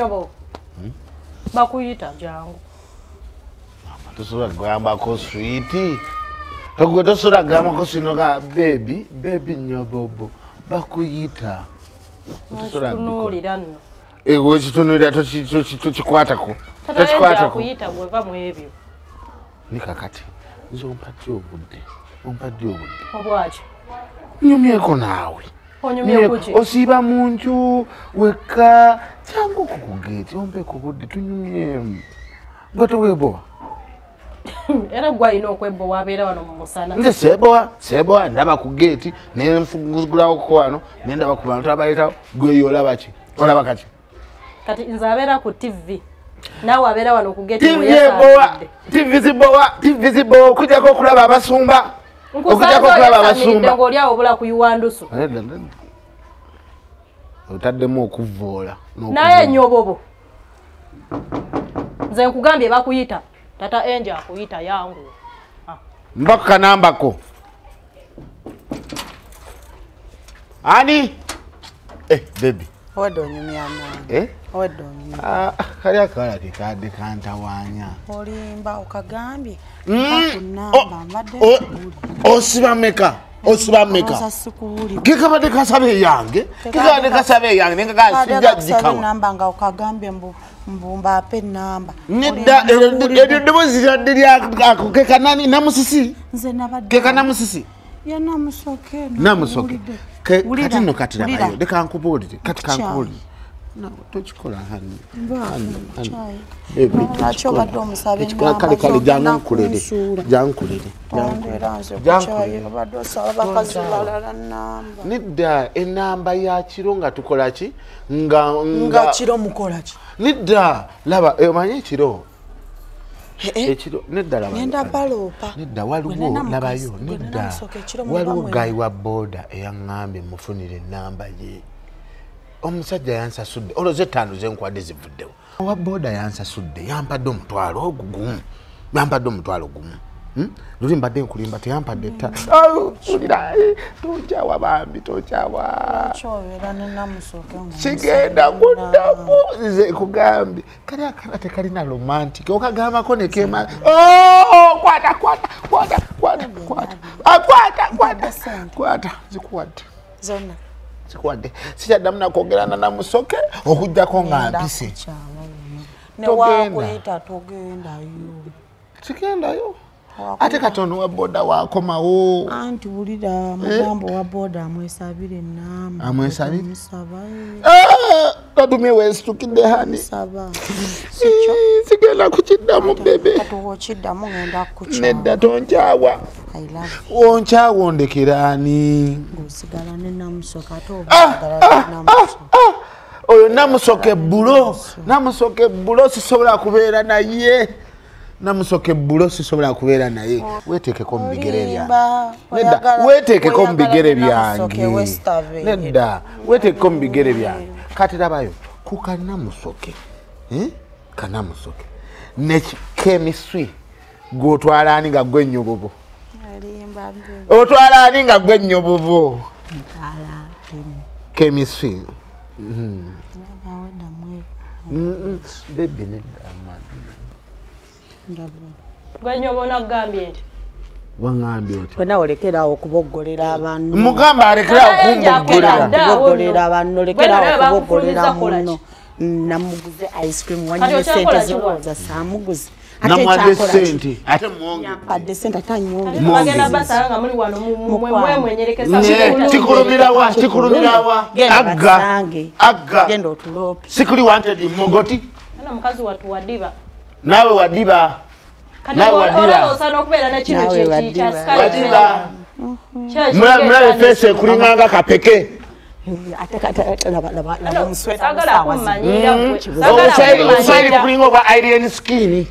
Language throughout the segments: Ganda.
nyobo bakuyita jangu tosobola kugamba ko sweet ogwo tosobola kugamba ko sino ka baby nyobobo bakuyita tosobola kunulira nno ewo kitunulira tokikwatako kuyita bweva mu ebyo nikakati nzo mpati obudde obwaki nyumyeko naawe osiiba mu nju wekka jangu kukugeeti ompeko budde tunyumyemu gwe toweebowa era gwalina okwebowa abeera wano mu musana nze seebowa ndaba ku geeti nenfugulawoko wano nendaba ku bantu abayitawo gweyo olabaki olaba kati kati nze abeera ku tv naawe abeera wano ku geeti tv zibowa okujjako okulaba abasumba okujjako okulaba abasumba ng'oliawo obula ku yuwandusu otaddemu okuvoola naye nyobobo nze nkugambye bakuyita tata enja akuyita yangu mbaka kanambako ani baby odo nyumyana odo nyumya kali akala kikadde kantawanya olimba okagambye osiba meka kikabadde kasabe yange nenga kasijja jikawa namba nga okagambye mbumba ape namba nedda eddoboozi lyadde lyako kekanani namusisi nze nabadde kekanamusisi ya namusoke kati no katirabayo leka nkubuulire kati kankubuulire tokikola hani kale jankulire nedda enamba ya kiro nga tukola ki nga kiro mukola ki nedda laba omanyi ekiro nedda laba nedda waliwo labayo nedda waliwo gayi wa boda eyaŋŋambye mufunire enamba ye omusajja yansasudde oloze ttaano zenkwadde zivuddewo wa boda yansasudde yampadde omutwalo gumu luli mbadde nkulimba teyampadde ulira tokyawa bambi tokyawa kigenda kuddamu nze kugambye kali akala tekalina romantic okagambako nekema kwata zikuwadde zonna zikuwadde sikyaddamu nakwogerana namusoke okujjako nga mpise sigendayo ate katono wa boda wakomawo anti wulira mugambo wa boda amwesabire enamba amwesabire kadumye wesitukidde hani sigenda kukiddamu bebe nedda tonkyawa onkyawa ondekeraani oyo namusoke bulo sisobola kubeera naye namusoke bulo sisobola kubeera naye weteekeko mu bigere byange nedda weteekeko mu bigere byange nedda weteekeko mu bigere byange kati labayo ku kanamusoke nekemiswi gwotwala ani nga gwe nnyobobo otwala ani nga gwe nnyobobo kemiswi bebi nedda gwenyobona kugambye nti wangambye oti wena olekerawo okuboggolera abantu mugamba alekerawo okuboggolera abantu olekerawo okuboggolera muno namuguze ice cream wanywe sente ziwoza samuguze namwadde sente ate mwonge adde sente atanyonge bagenda basanga muli wano mwenyelekeza tikulumirawa agga genda otulope sikuli wanted mogoti ana mukazi watu wadiba nawe wadiba mulabe fese kulinganga kapeke obusairi kulinga obwa alien skin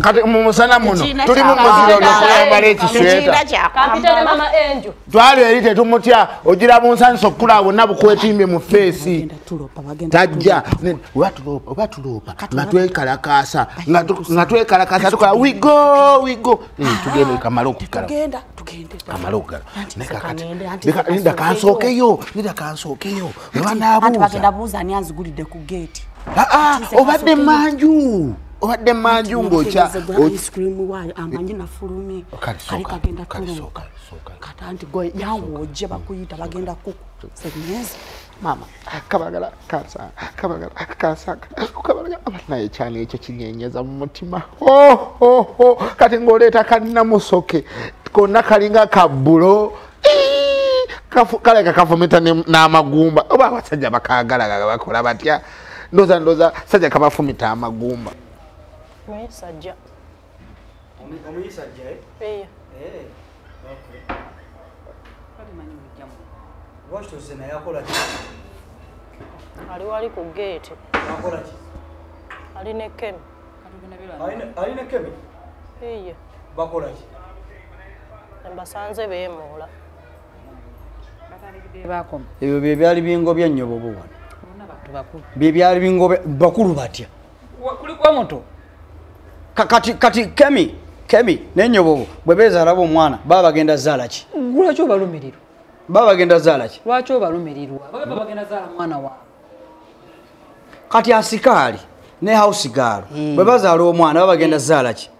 kati mumusana muno tuli mumuziro nokuyambala ekisweta twali eri tetumutya ogira bunsanisa okukula bonna bukwetimbe mu feesi tajja oba tuloopa nga twekalakasa tukola wigo tugende kamala okukala amala okugala neda kansookeyo bagenda buuza ani anzigulidde ku geeti obadde manju ng'okya ice cream waayo amanyi nafulumye kali kagenda tuluka kati anti gwe yangu ojje bakuyita bagenda kuku senyezi mama kabagala naye kyana ekyo kinyenyeza mu mutima kati ng'oleeta kannamusoke konna kalinga kabbulo kaleka kafumita n'amagumba oba abasajja bakagala bakola batya ndoza sajja kabafumita amagumba Sajja. Omuyi sajja okay. Kali manyi mujjamu. Lwaki tozena yakola ki? Ali wali ku gate. Yakola ki? Ali ne kemi. Ali ne kemi? Bakola ki? Mbasanze beemuula. Ebyo bye byali bingo bya nnyobobo wano. Bye byali bingo bakulu batya. Kuliko moto. Kati kemi nenyobobo bwebeza alabo omwana baba bagenda zaala ki lwaki obalumirirwa baba bagenda zaala ki lwaki obalumirirwa baba bagenda zaala mwana wa kati asikali ne house girl bwebaza alabo omwana baba bagenda zaala ki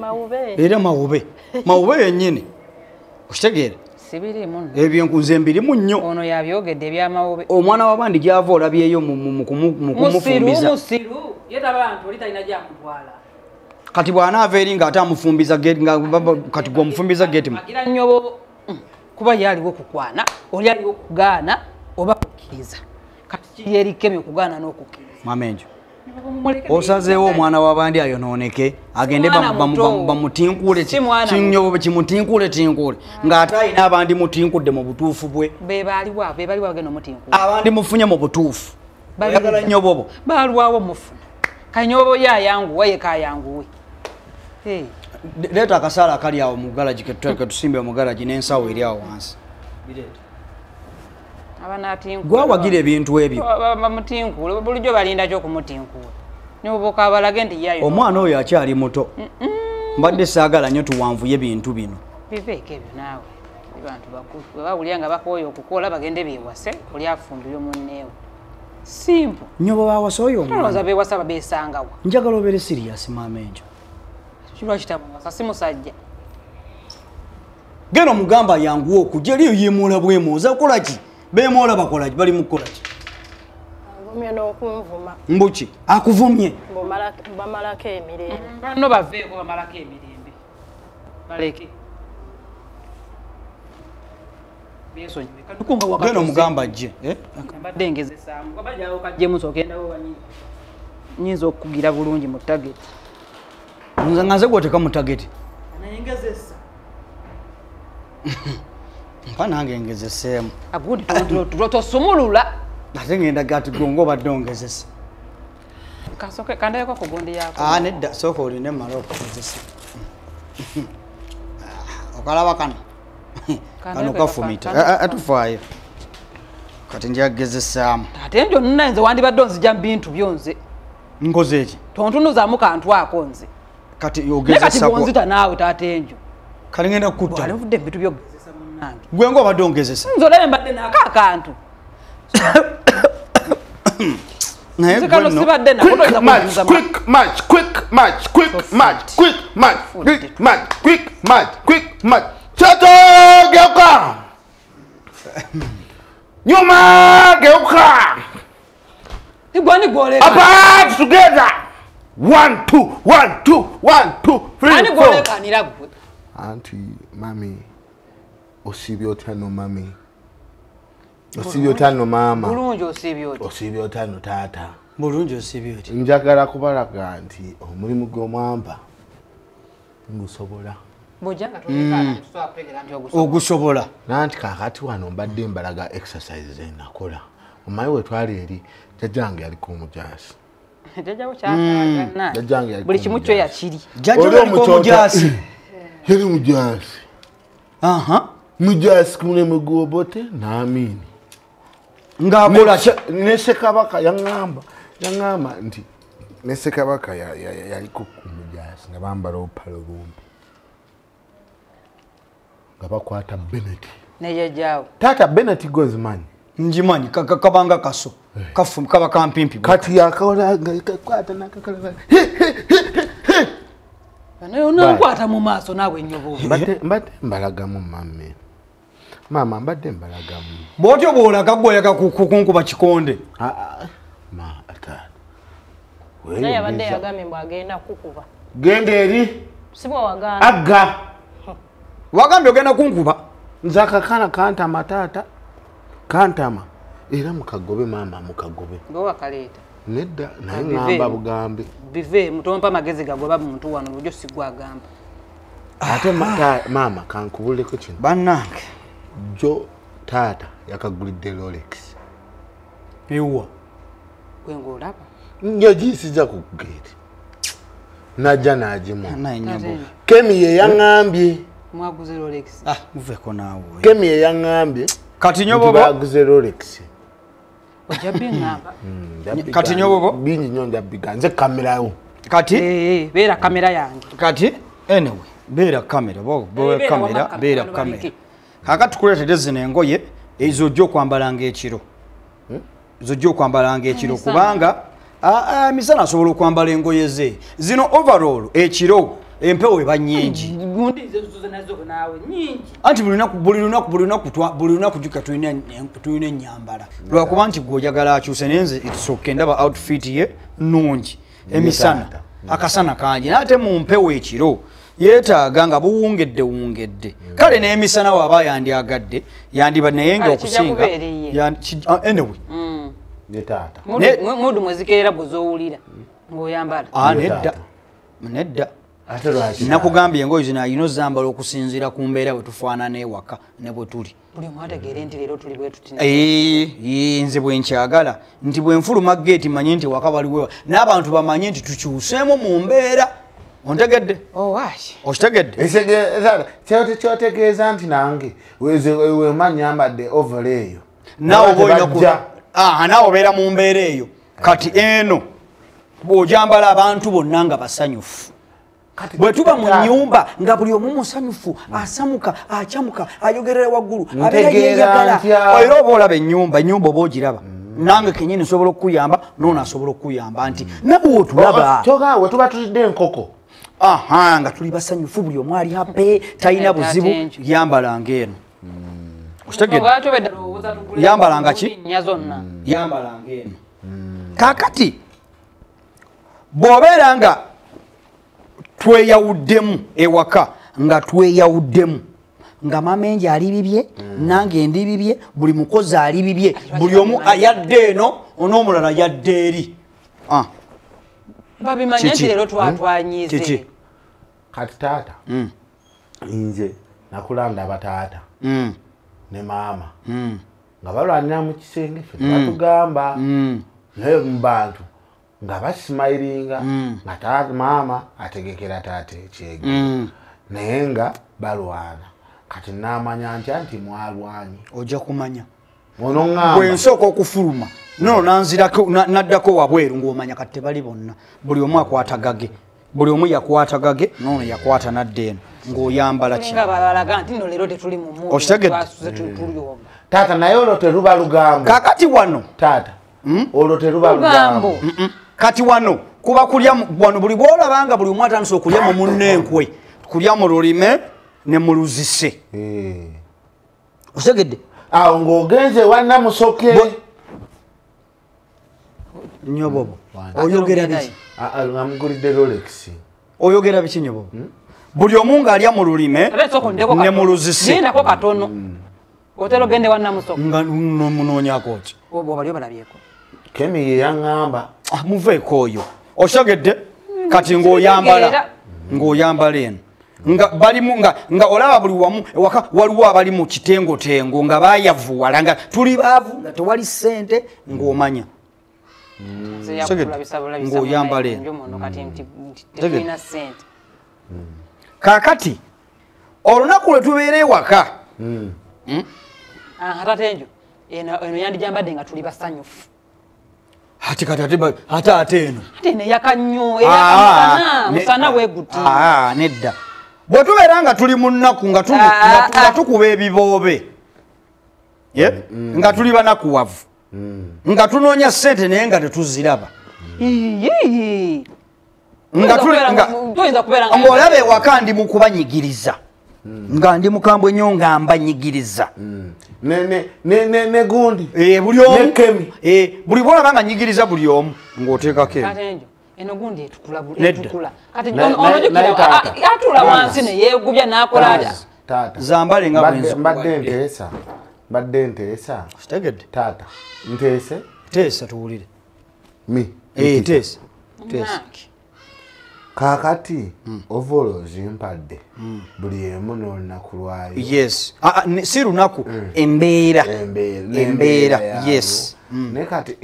mawube era mawube yennyini okitegeera sibiri muno ebyo nkunze mbirimu nnyo ono yabyogedde ebyamawube omwana wabandi gyava olabyeyo mu kumufumbiza musiru yeta abantu oli talina gyamutwala kati bw'anaava eri ng'ate amufumbiza kati gw'omufumbiza getimu agira nnyobo kuba yaliwo okukwana oli aliwo okugaana oba kukkiriza kati kiri eri kemi okugaana n'okukkiriza mamenjo osazeewo omwana w'abandi ayonooneke agende bamutinkule kinyobo kimutinkule tinkule ng'ate ayina abandi mutinkudde mu butuufu bwe bebaliwa bagenda omutinkule abandi mufunye mu butuufu oyagala nnyobobo balwawo mufuna kanyobo yayanguwa ye kayanguwe leeta akasaala akali awo mu galaji ketusimbe mu galaji n'ensawo eri awo wansi gwawagira ebintu ebyo bamutinkule bulijjo balinda ky'okumutinkula nyoboka abalage nti yayo omwana oyo akyali muto mbadde saagala nnyo tuwanvuye bintu bino biveeko ebyo naawe bantu bakulu webawulira nga bakooya okukola bagende beewase oli afumbirwe munneewe simple nyobo bawasa oyo omwana beewasa babeesangawa njagala obeere sirias maama enjo kirwa kitamwasa si musajja genda omugamba yanguwa okujja eriyo yeemoola bwemooza kukola ki beemoola bakola ki bali mu kukola ki Vumye n'okunvuma. Mbuki akuvumye bamalako emirembe bano baveeko bamalako emirembe baleke genda omugamba ajje mbadde ngezesaamu babajawo kajjemu sokendawo wanyini nyinza okukugira bulungi mu tageti nga nze gwoteka mu tageti nayengezesa mpa nange ngezeseemu agundi tosumulula ate ngenda gati gongo obadde ongezesa kandayeko ku gundi yako nedda sooka oline mmala okugezesa okalaba kano kano kafumita atufaayo kati njagezesaamu ate njo nina nze wandibadde onzija mu bintu byonze nkoze eki tontunuzaamu kantu ako nze kati ogezesa bonzita naawe taate njo kali ngenda kutta alivudde mu bintu byogezesa munnange gwenga obadde ongezesa nze olebe mbadde naako akantu Geuka nyuma, geuka igwani gole apart together 1 2 1 2 1 2 3 ani gole kanira gwe anti mami osibye otano mami osibye otano mama bulungi osibye otano tata bulungi osibye oti njagala kubalaga nti omulimu gw'omwamba ngusobola bojanga tolekana tuswa pegera nti ogusobola nanti kakati wano mbadde mbalaga exercise enakola omayi we twali eri jajjange yaliko omujasi buli kimu kyo yakiri omujasi yali mujasi mujasi kumulemu gwobote naamini ng'akola ne Ssekabaka yaŋŋamba nti ne Ssekabaka yaliko omujasi nga bambala obupale obumpi bakwata Bennett neye jao tata Bennett Gozman njimanyi kabanga kaso kafu kaba kampimpi kati yakaona kwata nakakala nayo nakwata mu maaso nawe nyobo mbate mbalagamu mama mbate mbalagamu botyo bolaga gwoyaga kukunkuba kikonde ma ata naye abadde yagamye mbwagenda kukuba gende eri sibwa wagana aga wagambye ogenda kunkuba nzaka kana kantama tata kantama era mukagobe mama mukagobe ngowa kaleta nedda naye ngamba bugambe bive mutompa magezi gagoba muntu wano bujo sigwa gamba ate mama kankubule ko kino bannange jo tata yakagulidde Rolex ewa kwengo lapa nyo jisija ku gate najja najimu naye nyabo Kemi ye yangambye mwaguze Rolex muveko nawe Kemi ye yangambye kati nyobobo baguze Rolex ojabi ngamba kati nyobobo bingi nyonja biganze kamera yo kati bera kamera yange kati anyway bera kamera bera kamera kakati kuletedde zino engoye ezo jjo kwambalanga ekiro zojjo kwambalanga ekiro kubanga misana asobola okwambala engoye ze zino overall ekiro empewo eba nyingi anti buli lunaku juka tulina ennyambala lwakuba nti gw'ojagala akyuse nenze itisooke ndaba outfit ye nungi emisana akasana kangi naate mu mpewo ekiro yeetaaga nga buwungedde kale n'emisana waaba yandyagadde yandiba naye nga okusinga anyway netata mudu mwezikeera bw'ozoowulira ng'oyambala nedda nakugambye engoye zino ayina ozambala okusinziira ku mbeera bwe tufaanana ewaka ne bwe tuli buli omu ategeere nti leero tuli bwe tuti nze bwe nkyagala nti bwe nfuluma geeti manye nti waka waliwo n'abantu bamanye nti tukyuseemu mu mbeera ontegedde okitegedde kyotegeeza nti nange wema nyambadde ovolo eyo naawe obeera mu mbeera eyo kati eno bw'ojambala abantu bonna nga basanyufu bwe tuba mu nnyumba nga buli omu musanyufu asamuka acyamuka ayogerera waggulu abeera yeeyagala era oba olaba ennyumba oba ogiraba nange kenyini nsobola okukuyamba noono asobola okukuyamba nti nabwe otulaba togawe tuba tulidde enkoko nga tuli basanyufu buli omu ali hape talina buzibu yambalanga eno yambalanga ki yambalanga eno kakati bw'obeera nga tweyawuddemu ewaka nga tweyawuddemu nga mama enje ali bibye nange ndi bibye buli mukozi ali bibye buli omu ayadde eno n'omulala yadde eri babimanye nti leero twatwanyize kati taata nze nakulanda abataata ne maama nga balwanira mu kisenge ffe batugamba naye mu bantu nga basimayiringa nga taata maama ategekera taata ekyege naye nga balwana kati namanya ntya nti mwalwanyi ojja kumanya onoŋŋamba bwe nsooka okufuluma nono nanzirako naddako wabweru ng'omanya kati tebali bonna buli omu akwata gage buli omu yakwata gage nono yakwata nadde eno ng'oyambala ki okitegedde taata naye olwo teruba lugambo kakati wano taata olwo teruba lugambo kati wano kuba kulya wano buli bwolabanga buli omu atandise okulya mu munnenkwe kulya mu lulime ne mu luzise okitegedde awo ng'ogenze wannamusoke nyobobo oyogera biki amugulidde Rolex oyogera biki nyobobo buli omu ng'alya mu lulime ne mu luzise gendako katono otera ogende wannamusoke nga munoonyako ki obali obalabyeko Kemi ye yaŋŋamba muveeko oyo okitegedde kati ng'oyambala eno nga balimu nga olaba buli wamu ewaka waliwo abali mu kitengotengo nga bayavuwala nga tuli baavu nga tewali ssente ng'omanya ng'oyambala eno kaakati olunaku lwe tubeera ewaka atatenjo eno yandijambadde nga tuli basanyufu ati ate eno ate neyaka nnyo musana weguti nedda bwe tubeera nga tuli mu nnaku nga tukuba ebiboobe nga tuli banakuwavu nga tunoonya ssente naye nga tetuziraba ng'olaba ewaka ndi mu kubanyigiriza nga ndi mukambwe nnyo nga mbanyigiriza ne gundi buli bwolaba nga nyigiriza buli omu ng'oteekako eno gundi etukula kati onojukira atula wansi ne yeegubya n'akola zambale nga mbadde nteesa kitegedde taata nteese teesa tuwulire teesa kaakati ovolo zimpadde buli emu n'olunaku lwayo yes si lunaku embeera yes naye kati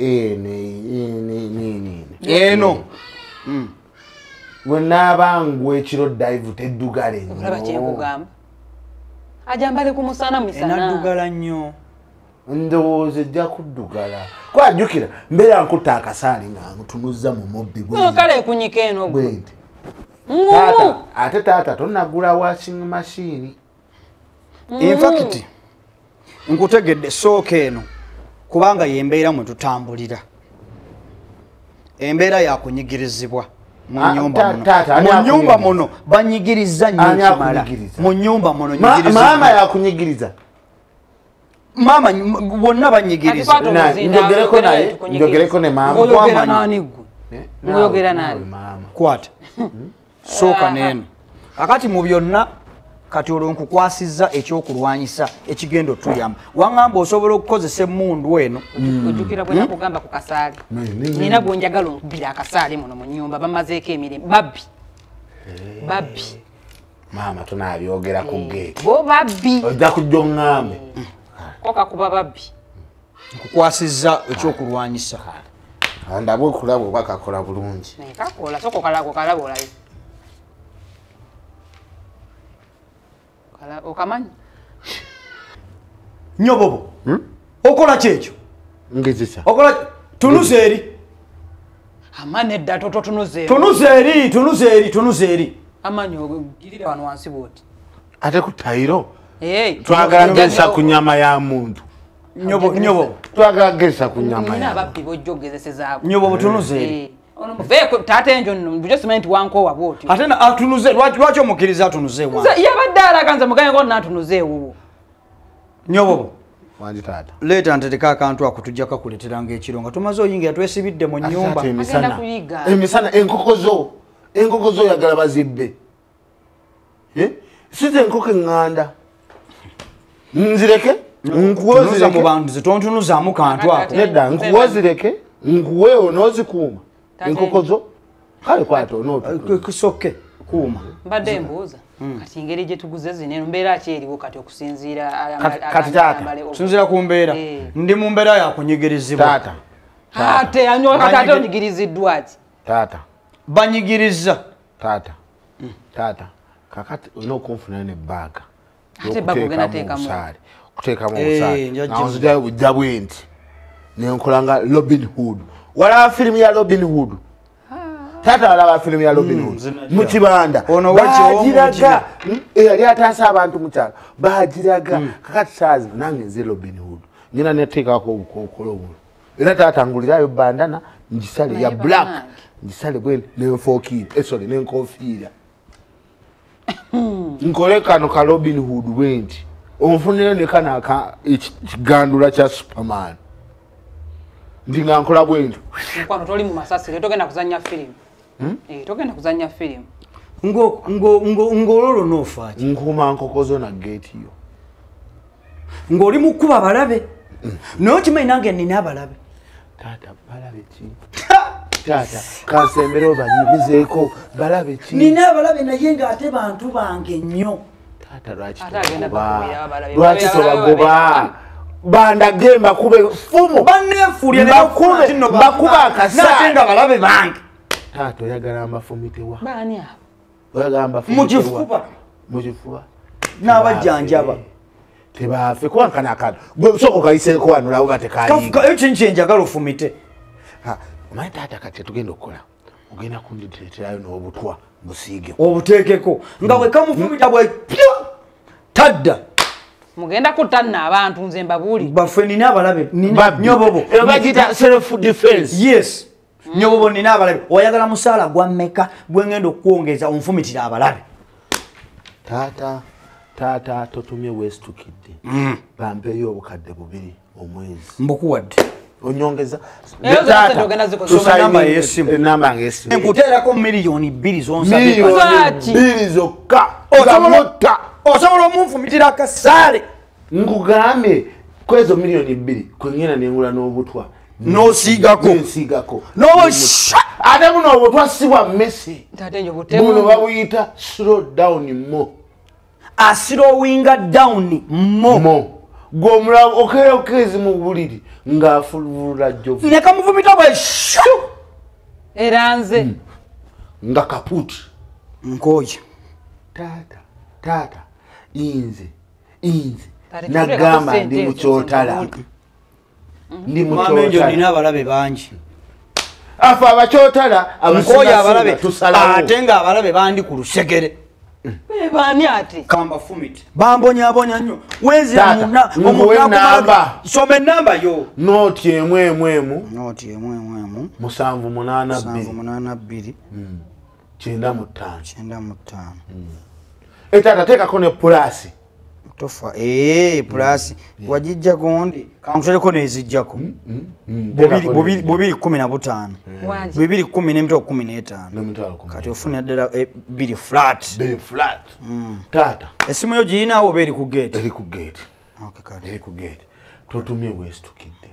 eno we naabangwa ekiro dive teddugala olaba kyenkugamba ajambale ku musana misana enaddugala nnyo ndowooza ejja kuddugala kwajjukira mbeera nkutta akasaali nga ntunuzza mu mubbi kale ekunyika eno bwenti taata ate taata tonnagula washing machine infact nkutegedde sooka eno kubanga yembeera mwe tutambulira embeera yakunyigirizibwa mu nyumba muno banyigiriza nnyo kimala mu nyumba muno maama yakunyigiriza mama bonna banyigiriza njogereko ne maama ngoyogera nani kwata sooka neeno akati mu byonna kati olwo nkukwasizza ekyokulwanyisa ekigendo tuyamba waŋŋamba osobola okukozesa emmundu eno ojjukira bwe nakugamba ku kasaali nina gwenjagala onkubira akasaali muno mu nnyumba bamazeeko emirimu babbi maama tunaabyogera ku geeti bo babbi ojja kujja oŋŋambe kokakuba babbi nkukwasizza ekyokulwanyisa andabwe okulaba oba kakola bulungi kakola soko kalaba olayo okamanyi nnyo bobo okola kyekyo ngezisa okola tunuza eri amani edda totunuza tunuza eri amanyi ogirira wano wansi bwoti ate ku tayiro twagala ngesa ku nyama ya muntu nyobo twagala ngesa ku nyama ya ababbi bojjo gezesezaako nyobo tunuza eri veeko taata enjo bujo simanyi tiwankowa bwoti ate atunuze lwaki omukiriza atunuze yabadde alaga nze muganye ko naatunuze ewuwo nyobo wangi taata leeta ntereka akantu ako tujja kakuleeteranga ekiro nga tumaze oyingira twesibidde mu nnyumba emisana enkoko zo oyagala bazibbe size enkoko eŋŋanda nzireke nkuwoza mu bantu zetontunuzaamu kantu ako nedda nkuwozireke nkuwe onoozikuuma enkoko zo kale kwata kisoke kuuma mbadde mbuuza kati engeri gye tuguze zino eno mbeera ki eriwo kati okusinziira kati taata okusinziira ku mbeera ndi mu mbeera yakunyigirizibwa taata ate kati ate onyigiriziddwa ki taata banyigiriza taata kakati olina okunfunayo nebbaaga ate baaga ogenda teekamu kuteekamu obusaale nawonzijayo bujja bwe nti nenkolanga Robin Hood walaba firimu ya Robin Hood taata walaba firimu ya Robin Hood mu kibanda bagiraga eyali ataasa abantu mu kyalo bagiraga kakati saazi nange nze Robin Hood ngenda neteekako obukookolo buno era taata ngulirayo bandana ngisale ya black ngisale bwe nenfookiira nenkofiira nkole kano ka Robin Hood bwe nti onfunire nekana ekigandula kya Superman ndi nga nkola bwe ntyo nkwano toli mu masasi togenda kuzanya firimu togenda kuzanya firimu ng'ololo n'ofaaki nkuuma nkoko zo na geeti yo ng'oli mu kkuba abalabe naye okimanyi nange nina abalabe taata balabe ki taata kansembere obanyumizeeko balabe ki nina abalabe naye ng'ate bantu bange nnyo taata lwaki tobagoba bandage mbakube fumu banneefuulye mbakuba akasaate nga balabe bange taata oyagala mbafumitewa baani abo oyagala mbafumitewa mukifuba n'abajjanjaba tebaafe kuwankana akantu gwe sooka okayiseeko wano labo batekayiga eyo kinki njagala ofumite omanyi taata kati tugenda okukola ogenda kunditeeterayo n'obutwa busige obuteekeko nga bwe kamufumita bwe tadda mugenda kutanna abantu nze mbabuli baffe nina abalabe nyobobo bagita self defense yes nyobobo nina abalabe oyagala musaala gwa mmeka gwe ngenda okukwongeza onfumitira abalabe taata totumye westukidde bampeyo obukadde 2 omwezi mbukuwadde onyongeza namba ng'essimu nkuteerako miliyoni 2 2 zokka osobola omunfumitira akasaale nkugambye kwezo miliyoni 2 kwengena nengula n'obutwa n'osiigako ate buno obutwa si bwa mmesi buno babuyita slow down mo aslowinga down mo gw'omulaba okeokezi mu buliri ng'afulula jovu nekamuvumita bwe era nze nga kaputi nkoye taata inze nagamba ndi mukyotala nina abalabe bangi afe abakyotala nkoye abalabe ate nga abalabe bandi ku lusegere bani ate kamba fumit bambonyabonya nnyo wezira soma enamba yo noti emwemu 782 95 etata tekako ne pulasi tofa pulasi wajijja gondi kamutereko nezijjako 215 215 kati ofuna ddala 2 flat tata esimu yo giyinawo oba eri ku gate eri ku gate totumye westukidde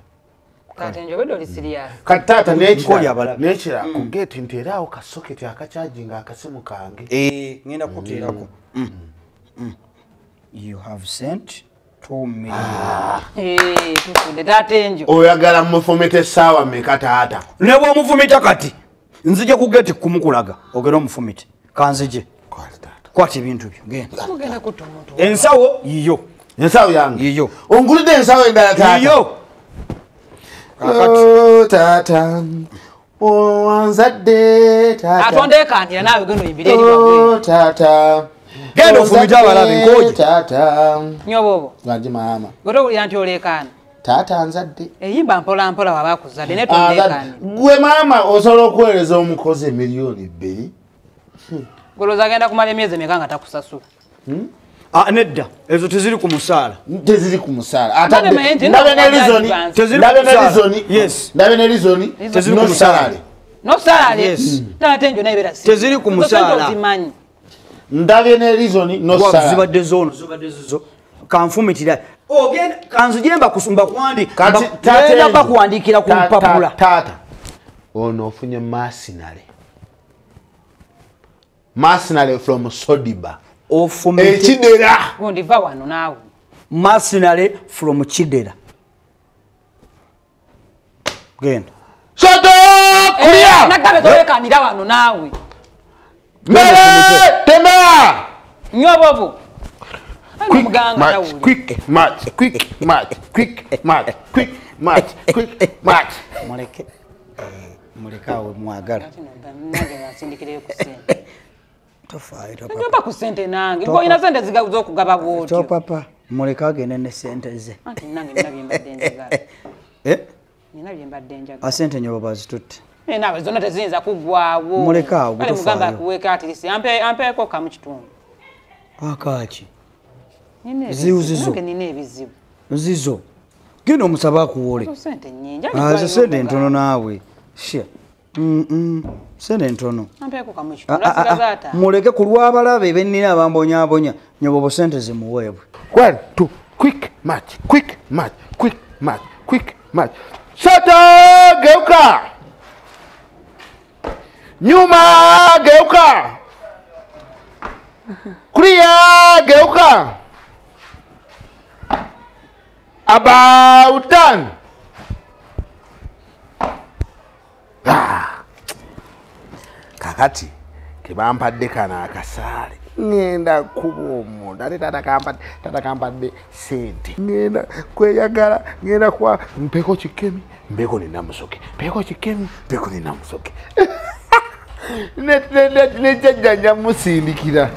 kati njobedo oli serious kati tata nekira ku gate nteerawo kasoketi akacaginga akasimu kange ngenda kuteerako you have sent 2 million tufunde tatenjo oyagala mufumite sawa meka taata ne bw'omufumita kati nzija ku gate kumukulaga ogera omufumite kanzije kwati ebintu byo genda kutomoto ensawo yiyo ensawo yange yiyo ongulidde ensawo endala taata yiyo taata wanzadde taata atondekandira naawe genda oyimbire taata genda ofumita abalabe nkoye taata nyobobo lwagi maama goto uli anti olekaana taata nzadde eyimba mpola mpola wabakuzadde ne tondekana gwe maama osobola okuweereza omukozi miliyoni 2 goloza agenda kumala emyezi meka nga takusasula nedda ezo teziri ku musaala teziri ku musaala ndabe ne rizoni teziri ku musaala tatenjo naibera teziri ku musaala ndabye ne rizoni zibadde zono zibadde zizo kanfumitira ogenda kanzijemba kusumba kuwandika bakuwandikira ku mpapula taata ono ofunye masinale from Sodiba ekidera ndiva wano naawe masinale from Kidera genda soto kulia nagabe tolekanira wano naawe mere temera nyobobo quick match muleke awe mwagala tofa ku sente nange ngoyina sente zokugaba bwotyo papa muleke agende ne sente ze asente nyobo bazitutte nawe zonna teziyinza kuggwawo muleke awo mugamba akuweeka atirisi ampeeko kamu kitundu akaki zizo nina ebizibu zizo genda omusaba akuwole sente nyingi sente ntono naawe sente ntono ampeeko kamu kitundu asigazaata muleke ku lw'abalabe bennina abambonyabonya nyobobo sente zimuweebwe 1 2 quick match Sata geuka nyuma geuka kulia geuka about done kakati kibampadde kana akasaale ngenda kubomo ate tata kampadde sente ngenda kweyagala ngenda kwa mpeko kikemi mbeko nina musoke mpeko kikemi mpeko nina musoke Nejjajja musindikira.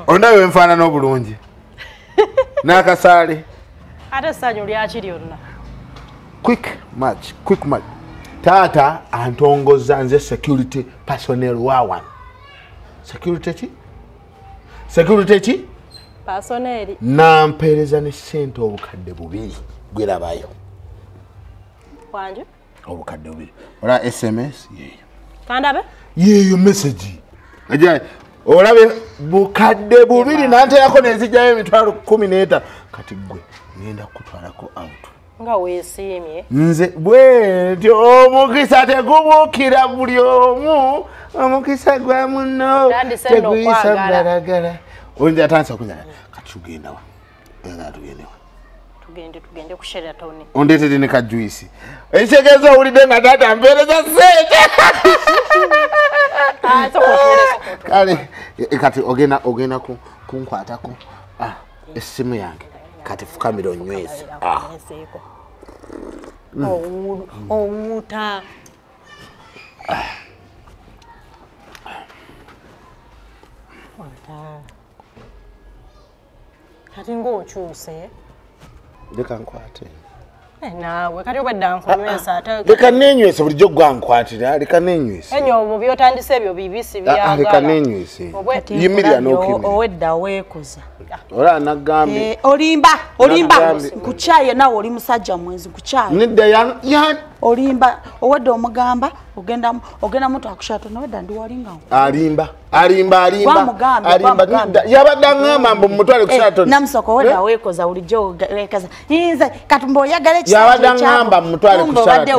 Ondawe nfaanana obulungi. N'akasaale. Ate ssanyu lyaki lyonna. Quick match. Taata antongozza nze security personnel wa 1. Security ki? Personnel. Nampeereza ne ssente obukadde 2 gwerabayo. Wanju? Obukadde 2. Ola SMS yeyo. Kandabe? Yeyo message. Ajaye olabe bukadde 2 nanteerako nenzijjayo emitwalo 17 kati gwe ngenda kutwalako out. Nga weesiimye. Nze bwetyo omukisa tegubukira buli omu. Omukisa gwa muno teguyisa balagala. Onja atansa kuzala kati tugenda wa. Nga tugende wa. Tugende ku Sheraton. Ondeetedde ne ka juice. Ekitegeeza owulidde nga taata mpeereza ssente. Kale kati ogenda kunkwatako essimu yange kati fukamira onyweze. Owuuta. Kati ng'okyuse. Leka nkwate. Naawe kati obadda nkunywesa ate. Leka neenywese bulijjo gwankwatira. Leka neenywese. Enyo mu byotandise ebyo bibisi byagala. Leka neenywese. Yimirira n'okimira. Owedda weekoza. Ola nagambye. Olimba. Nkuchaye nawe oli musajja mwezi nkuchaye. Nedda ya Olimba owedda omugamba ogenda mutu akushato nawedda ndi walinga. Alimba. Wamugamba. Yabadde ngamba mbu mutwale kushato. Namusoko owedda weekoza ulijjo lekaza. Yinza katumbo oyagala yabadde ngamba mutwale kushato.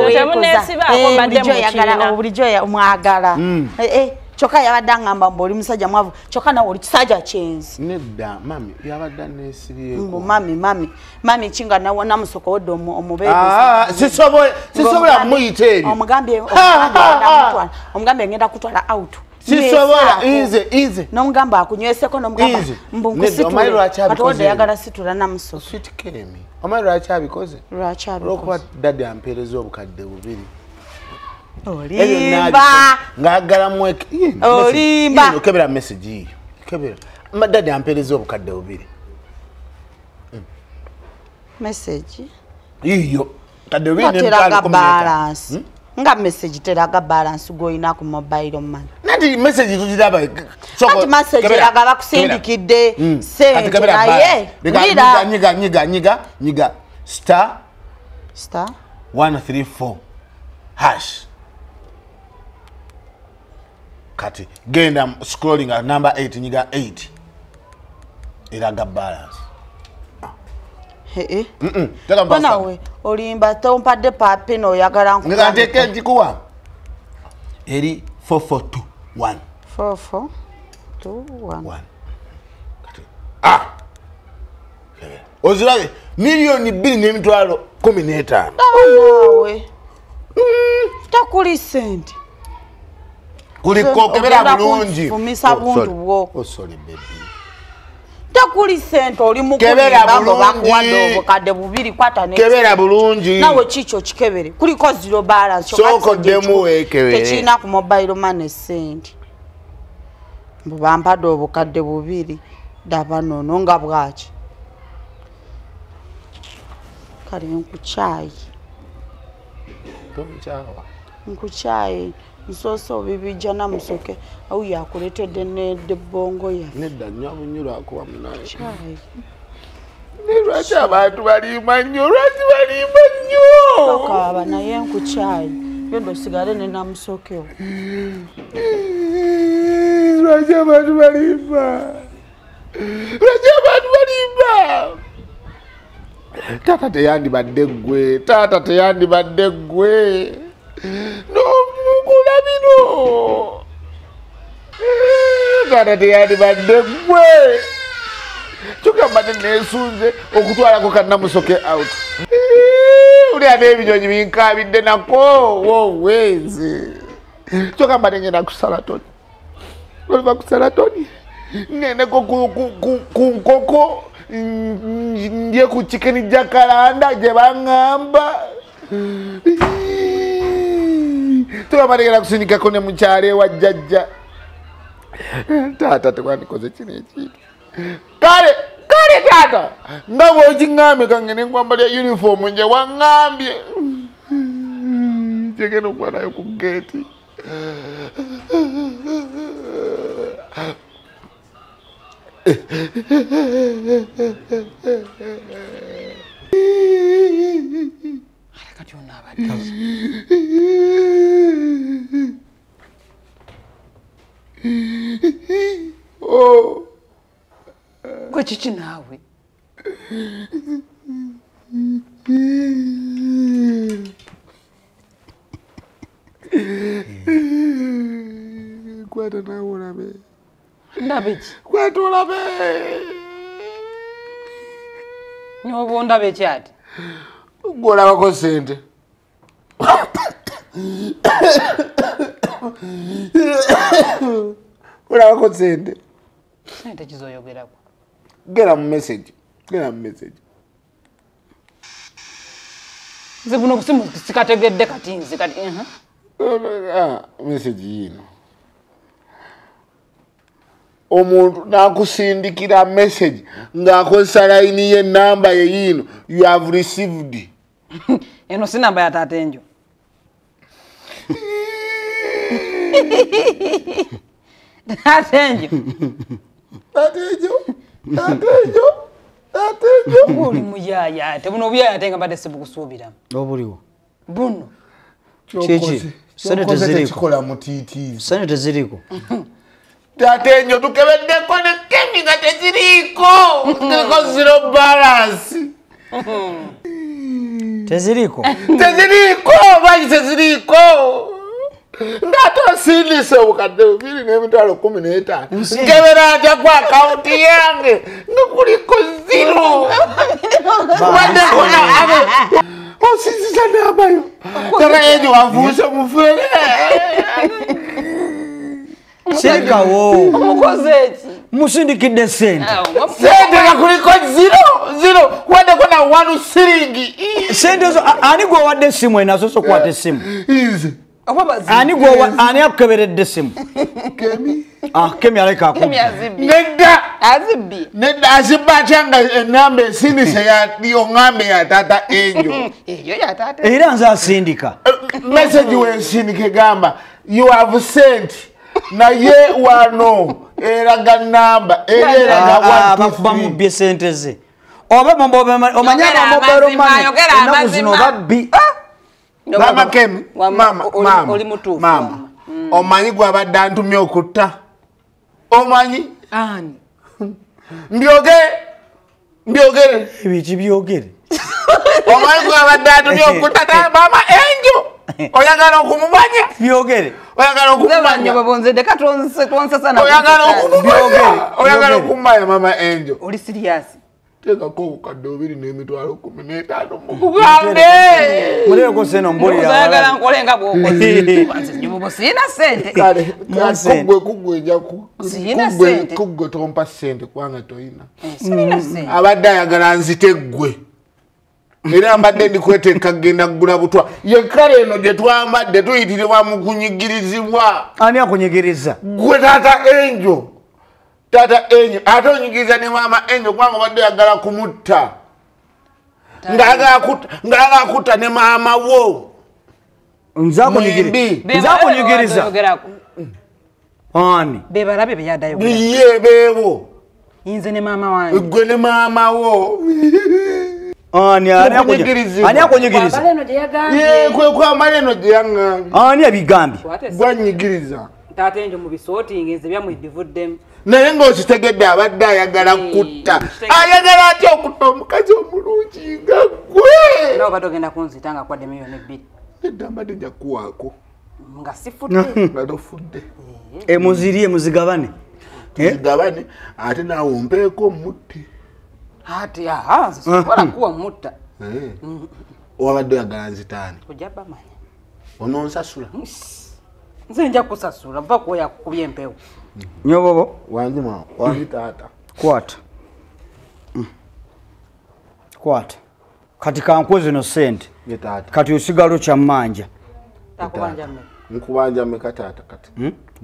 Bulijjo mwagala. Choka yabadde ngamba mbu oli musajja mwavu. Choka nawe oli kisajja kyenzi. Nedda mami yabadde nesibiyeko. Mbu mami chinga nawe namusoko owedda omubeeko. Sisobola muyite ebyo. Omugambye ngenda kutwala out. Sisobola ize. Nomugamba akunyweseko nomugamba mbu nkusitula. Katode yagala situla namusoko. Sweet Kemi. Omayi lwacabikoze? Lwokuba daddy ampeereza obukadde 2. Olimba. Ngagala mweke. Olimba. Kebera message hiyo. Kebera. Daddy ampeereza obukadde 2. Message. Iyo. Kadde 2 teraga balance. Nga message teraga balance goyina ku mobile money. Nati message tujiraba. Ati message teraga bakusindikidde sente naye. Nyiga star 134 hash. Kati genda scrolling at number 8 nyiga 8. Iraga balance. Banawe olimba tompadde papi no yagala nkuba. Ngate njikuwa. Eri 4421. 4421. Kati. Ozirabe milioni 2.15. Nawe. Takuli sente. Kuliko kebera bulungi. Fumisa buntu bwo. Oh sorry baby. Takuli sente oli mukubira babo bakwado obukadde 2 kwata ne. Kebera bulungi. Nawe chicho chikebere. Kuliko zero balance. Soko demu wekebere. Techina ku mobile money sente. Mbampadde obukadde 2 daba nono nga bwachi. Kali nkuchayi. Tomchawa. Nkuchayi. Nsoso bibijja na musoke au yakuletedde ne bongo ya. Nedda nnyo bunyura akuwa munaye. Chai. Lwaki abantu balima nnyo? Okaba naye nkuchayi. Yondo sigale ne namusokeo. Lwaki abantu balima? Tata teyandibadde ggwe. Nomukulabino. Tata teyandibadde ggwe. Kyokka nesunze okutwalako kannamusoke out. Uli ate ebinyonyi binkabidde nako wowezi. Kyokka mbadde ngenda ku Salatoni. Oliva ku Salatoni. Ngendeko ku nkoko. Ndye ku chicken jacaranda gye baŋŋamba. tubabalekera kusindikako ne mukyale wa jjajja taata tekwandikoze kino ekintu kale taata nga bwokiŋŋambye kangene nkwambalya uniform nje waŋŋambye kyegenda okuba nayo ku geeti kati onaabadde gwe kiki naawe kwata naawe olabe ndabe ki kwata olabe nyoba ondabe ki ati gwolabako sente olabako sente sente kizoyogerako gera mu message nze buno busimu sikategedde kati nze kati message yino omuntu nakusindikira message ng'akozesa layini y'ennamba ye yino you have received eno si namba ya taata enjo taata enjo oli muyaya ate buno obuyaya ate nga mbadde sibukusuubiramu obuliwo buno kiki sente teziriko tate nyo tukebeddeko ne kemi nga teziriiko kiriko zero balance teziriko baki teziriiko ng'ate osindise obukadde 2,15 nkebera ntya ku akawunti yange nga kuliko zero baddekona osinzisa n'abayo tata enyo wavuuse mufere sirikawo omukozi eki musindikidde sente nga kuliko zero waddeko na wanu siringi sente ezo ani gwewadde essimu enazo sokwata essimu nze ani akukeberedde essimu kemi aleka kemi azibbi nedda azibba atya nga ennamba esindise yoŋŋambe ya taata enjo eyo ya taata era nze asindika message wensindika egamba you have sent naye wano eraga namba era eraga bamubbye sente ze oba omanye amamobero mane ennaku zino babbi mama Kemi mama omanyi gwabadde antumye okutta omanyi ani mbyogere ebiki byogere omanyi gwabadde antumye okutta mama enjo oyagala okumumanya byogere oyagala okumumanya babonzedde katonsasana oyagala okumumanya mama enjo oli serious tekako obukadde 2,15 mukugambe muleko seno mbuliyagala nkole nga bwokoze nyobobo sirina sente kugwe tompa sente kubanga toyina sirina sente abadde ayagala nzite ggwe era mbadde ndikweteeka kugenda kugula butwa yekkale eno gye twambadde tuyitirirwa mu kunyigirizibwa ani akunyigiriza gwe taata enjo ate onyigiriza ne maama enjo kubanga obadde yagala kumutta ng'ayagala kutta ne maama wo nzakunyigiriza ani bebalabe beyadayo biye beebo nze ne maama wange gwe ne maama wo ani akunyigiriza kwekwamala eno gye yaŋŋambye ani abigambye gwanyigiriza taata enjo mu bisootinga nze byamwedivuddemu naye ng'okitegedde abadde ayagala kutta ayagala atya okutta omukazi omulungi nga gwe nawe obadde ogenda kunzita nga kwadde miliyoni 2 edda mbadde nja kuwaako nga sifudde nga tofudde emuzirye muzigabane tuzigabane ate naawe ompeeko mutte ati aha sokola kuwa mutta wabadde oyagala nzitaani ojja bamanya ononsasula nze nja kusasula va kuoya kukubya empewo nyobobo wanjima wanji taata kwata kati kankuwe zino sente kati osigalo kyammanja nkubanja mekatata kati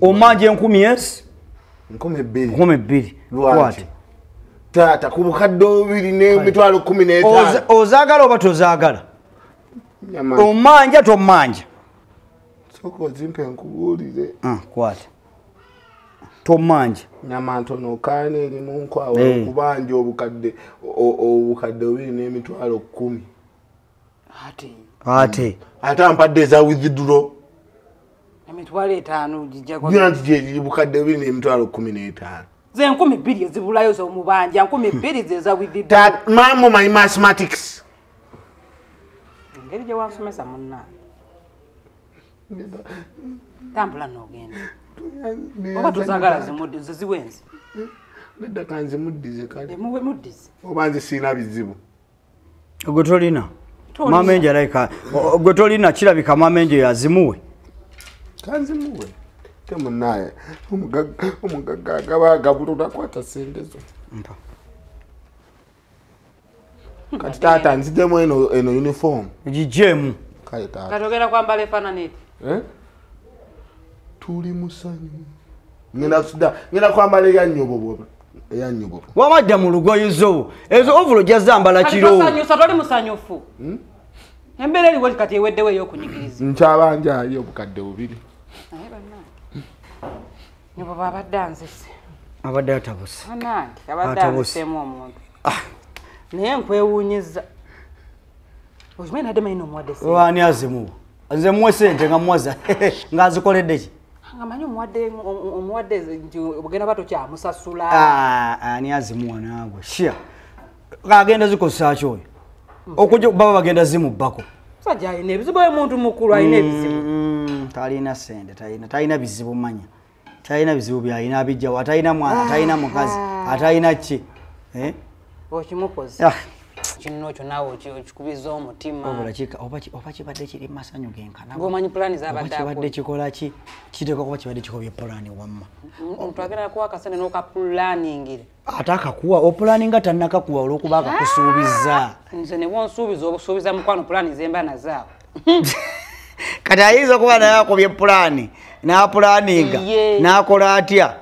omanje 10 yes 12 kwate tata kubukadde 2 ne mitwalo 15 ozagala oba tozagala omanja tomanja soko zimpe nkubuulire kwate tomanja nyama ntono kane eri mu nkwawa kubanja obukadde 2 ne mitwalo 10 ate ampadde za withdraw emitwalo 5 jijja kwa yanti je bukadde 2 ne mitwalo 15 ze 12 ezibulayo zo mubanja 12 zeza withdraw that mamo my mathematics ngeri je wansomesa munna tambula nogenda oba tuzagala zimudde ziwenzi nedda kanze muddize kale muwe muddize obanze sina bizibu ogotolina mamenje like ogotolina kirabika mamenje yazimuwe kanze muwe temo naye omugaga gabaga butuda kwata sendezo mpa kati tata nzidemu eno uniform jijemu kale tata katogera kwambala efananiti tuli musanyu ngenda kwambala eyanyobo wamadda mu lugoyizo ezo ovulo jazambala kiro toli musanyufu embeera eriwo kati eweddewo ey'okunyigiriza nkyabanja ali obukadde 2 nyobo babadde anzise abadde atabuse anandi abadde anziseemu omuntu naye nkwewuunyiza okimanyi nadde mayina omuwadde wani azimuwa nze muwe sente nga muwaza nga azikoledde ki nga manyi omuwadde nti obugenda batokyamusasula ani azimuwa naawe shia agenda zikosa ki oyo okujja baba bagenda zimubbako sajja alina ebizibu omuntu mukulu alina ebizibu talina sente talina bizibu manya talina bizibu byalina abijjawo atalina mwana atalina mukazi atalina ki okimukoze kino kyo naawe okikubiza omutima oba kibadde kiri masanyu genkana ng'omanyi pulaani zabadde kibadde kikola ki kiteeka kuba kibadde kikobye pulaani wamma omuntu agenda kuwa akasente n'okapulaaningire ate akakuwa opulaaninga tannakakuwa olw'okuba akakusuubiza nze ne bwonsuubiza obusuubiza mukwano pulaani zemba nazaawo kati ayinza okuba naye akobye pulaani n'apulaaninga n'akola atya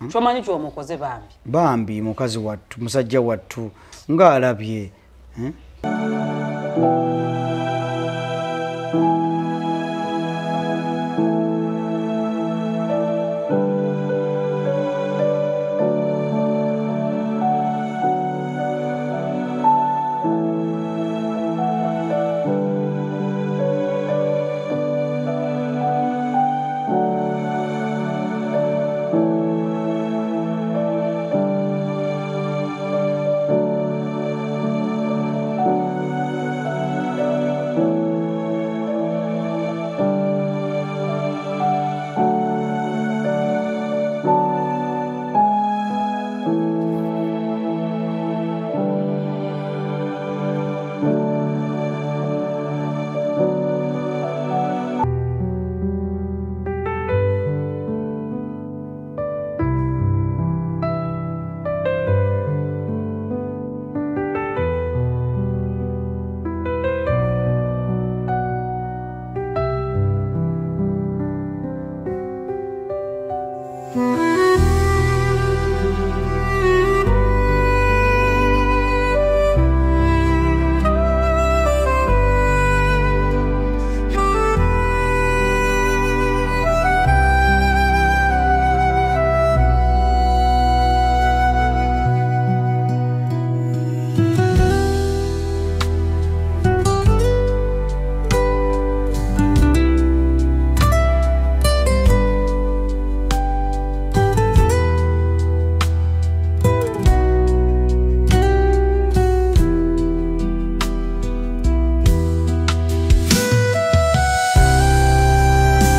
kyomanyi kyomukoze bambi mukazi wattu musajja wattu ng'alabye